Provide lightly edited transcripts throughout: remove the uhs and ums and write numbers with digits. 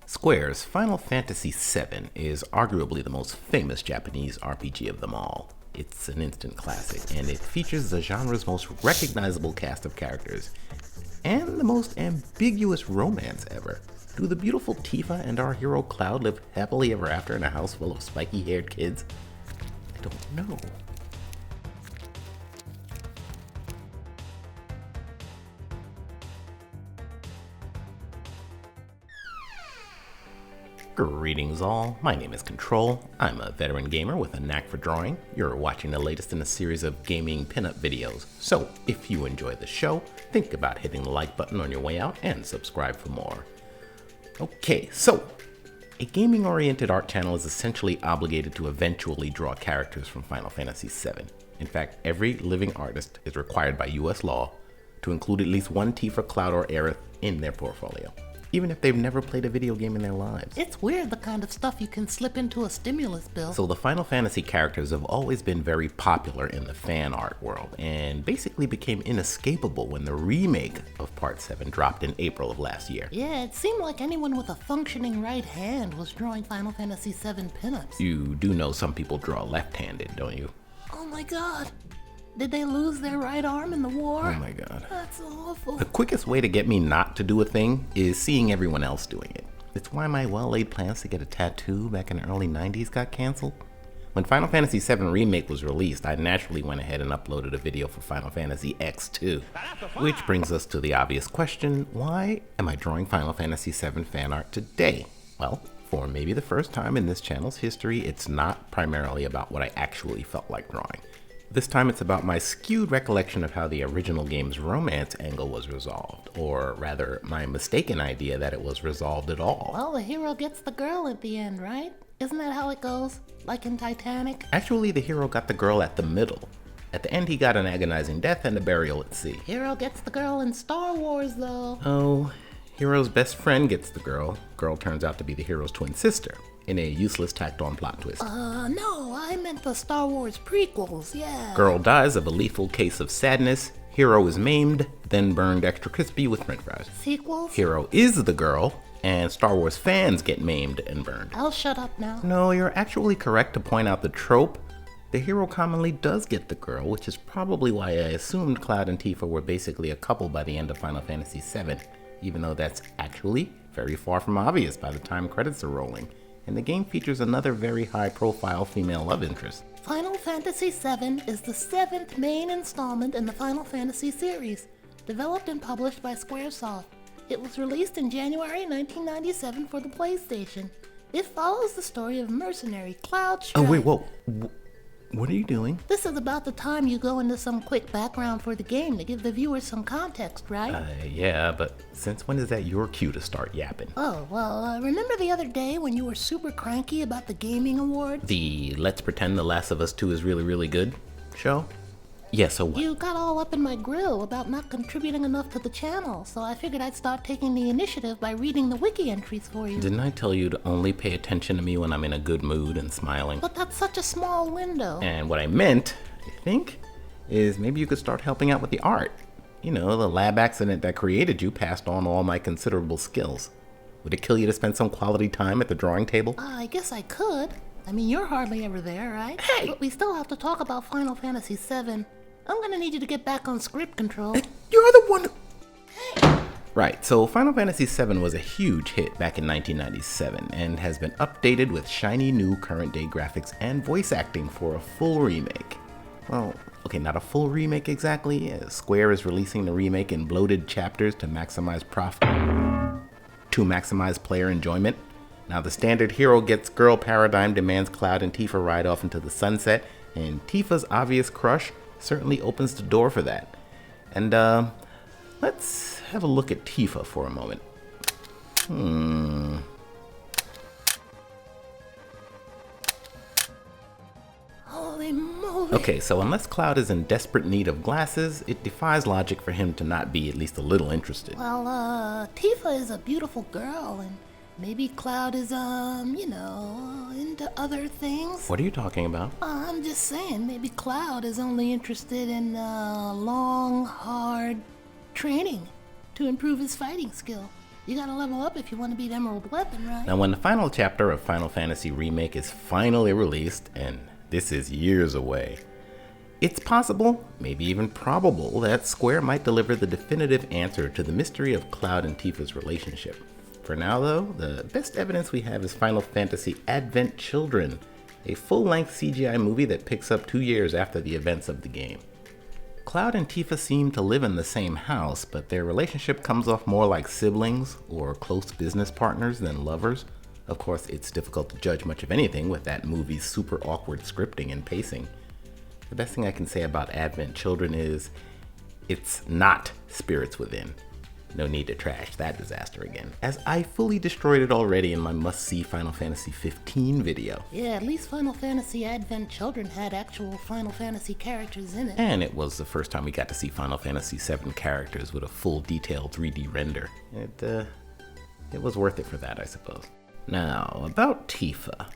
Square's Final Fantasy VII is arguably the most famous Japanese RPG of them all. It's an instant classic, and it features the genre's most recognizable cast of characters, and the most ambiguous romance ever. Do the beautiful Tifa and our hero Cloud live happily ever after in a house full of spiky-haired kids? I don't know. Greetings all, my name is Kontrol. I'm a veteran gamer with a knack for drawing. You're watching the latest in a series of gaming pinup videos. So, if you enjoy the show, think about hitting the like button on your way out and subscribe for more. Okay, so, a gaming-oriented art channel is essentially obligated to eventually draw characters from Final Fantasy VII. In fact, every living artist is required by US law to include at least one Tifa, Cloud, or Aerith in their portfolio, even if they've never played a video game in their lives. It's weird the kind of stuff you can slip into a stimulus bill. So the Final Fantasy characters have always been very popular in the fan art world, and basically became inescapable when the remake of Part 7 dropped in April of last year. Yeah, it seemed like anyone with a functioning right hand was drawing Final Fantasy VII pinups. You do know some people draw left-handed, don't you? Oh my god. Did they lose their right arm in the war? Oh my god. That's awful. The quickest way to get me not to do a thing is seeing everyone else doing it. It's why my well-laid plans to get a tattoo back in the early 90s got canceled. When Final Fantasy VII Remake was released, I naturally went ahead and uploaded a video for Final Fantasy X2. Which brings us to the obvious question, why am I drawing Final Fantasy VII fan art today? Well, for maybe the first time in this channel's history, it's not primarily about what I actually felt like drawing. This time it's about my skewed recollection of how the original game's romance angle was resolved, or rather, my mistaken idea that it was resolved at all. Well, the hero gets the girl at the end, right? Isn't that how it goes? Like in Titanic? Actually, the hero got the girl at the middle. At the end, he got an agonizing death and a burial at sea. Hero gets the girl in Star Wars, though. Oh, hero's best friend gets the girl. Girl turns out to be the hero's twin sister, in a useless tacked-on plot twist. No, I meant the Star Wars prequels, yeah. Girl dies of a lethal case of sadness. Hero is maimed, then burned extra crispy with french fries. Sequels? Hero is the girl, and Star Wars fans get maimed and burned. I'll shut up now. No, you're actually correct to point out the trope. The hero commonly does get the girl, which is probably why I assumed Cloud and Tifa were basically a couple by the end of Final Fantasy VII, even though that's actually very far from obvious by the time credits are rolling. And the game features another very high-profile female love interest. Final Fantasy VII is the 7th main installment in the Final Fantasy series, developed and published by Squaresoft. It was released in January 1997 for the PlayStation. It follows the story of mercenary Cloud Strife. Oh wait, whoa. What are you doing? This is about the time you go into some quick background for the game to give the viewers some context, right? Yeah, but since when is that your cue to start yapping? Oh, well, remember the other day when you were super cranky about the gaming awards? The Let's Pretend The Last of Us 2 is really, really good show? Yeah, so what? You got all up in my grill about not contributing enough to the channel, so I figured I'd start taking the initiative by reading the wiki entries for you. Didn't I tell you to only pay attention to me when I'm in a good mood and smiling? But that's such a small window. And what I meant, I think, is maybe you could start helping out with the art. You know, the lab accident that created you passed on all my considerable skills. Would it kill you to spend some quality time at the drawing table? I guess I could. I mean, you're hardly ever there, right? Hey! But we still have to talk about Final Fantasy VII. I'm gonna need you to get back on script control. You're the one who... Right, so Final Fantasy VII was a huge hit back in 1997 and has been updated with shiny new current-day graphics and voice acting for a full remake. Well, okay, not a full remake exactly. Square is releasing the remake in bloated chapters to maximize player enjoyment. Now the standard hero gets girl paradigm demands Cloud and Tifa ride off into the sunset, and Tifa's obvious crush certainly opens the door for that. And let's have a look at Tifa for a moment. Holy moly. Okay, so unless Cloud is in desperate need of glasses, it defies logic for him to not be at least a little interested. Well, Tifa is a beautiful girl, and maybe Cloud is, into other things. What are you talking about? I'm just saying, maybe Cloud is only interested in, long, hard training to improve his fighting skill. You gotta level up if you want to beat Emerald Weapon, right? Now, when the final chapter of Final Fantasy Remake is finally released, and this is years away, it's possible, maybe even probable, that Square might deliver the definitive answer to the mystery of Cloud and Tifa's relationship. For now, though, the best evidence we have is Final Fantasy Advent Children, a full-length CGI movie that picks up 2 years after the events of the game. Cloud and Tifa seem to live in the same house, but their relationship comes off more like siblings or close business partners than lovers. Of course, it's difficult to judge much of anything with that movie's super awkward scripting and pacing. The best thing I can say about Advent Children is, it's not Spirits Within. No need to trash that disaster again, as I fully destroyed it already in my must-see Final Fantasy XV video. Yeah, at least Final Fantasy Advent Children had actual Final Fantasy characters in it. And it was the first time we got to see Final Fantasy VII characters with a full detailed 3D render. It was worth it for that, I suppose. Now, about Tifa.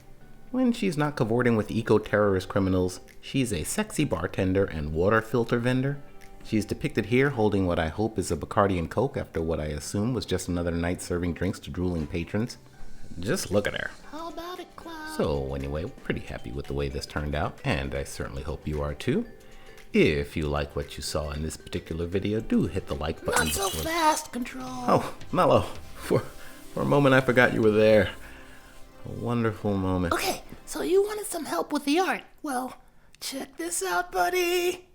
When she's not cavorting with eco-terrorist criminals, she's a sexy bartender and water filter vendor. She's depicted here holding what I hope is a Bacardi and Coke after what I assume was just another night serving drinks to drooling patrons. Just look at her. How about it, Cloud? So anyway, pretty happy with the way this turned out, and I certainly hope you are too. If you like what you saw in this particular video, do hit the like button. Not so fast, Kontrol. Oh, Mello, for a moment I forgot you were there. A wonderful moment. Okay, so you wanted some help with the art. Well, check this out, buddy.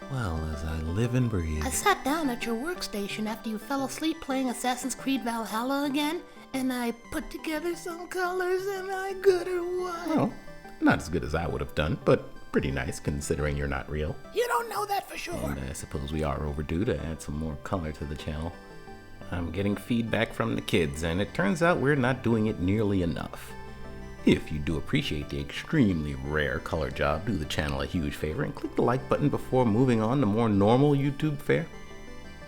Well, as I live and breathe. I sat down at your workstation after you fell asleep playing Assassin's Creed Valhalla again, and I put together some colors and I got her one. Well, not as good as I would have done, but pretty nice considering you're not real. You don't know that for sure. And I suppose we are overdue to add some more color to the channel. I'm getting feedback from the kids, and it turns out we're not doing it nearly enough. If you do appreciate the extremely rare color job, do the channel a huge favor and click the like button before moving on to more normal YouTube fare.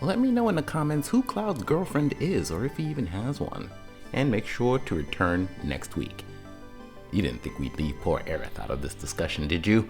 Let me know in the comments who Cloud's girlfriend is, or if he even has one. And make sure to return next week. You didn't think we'd leave poor Aerith out of this discussion, did you?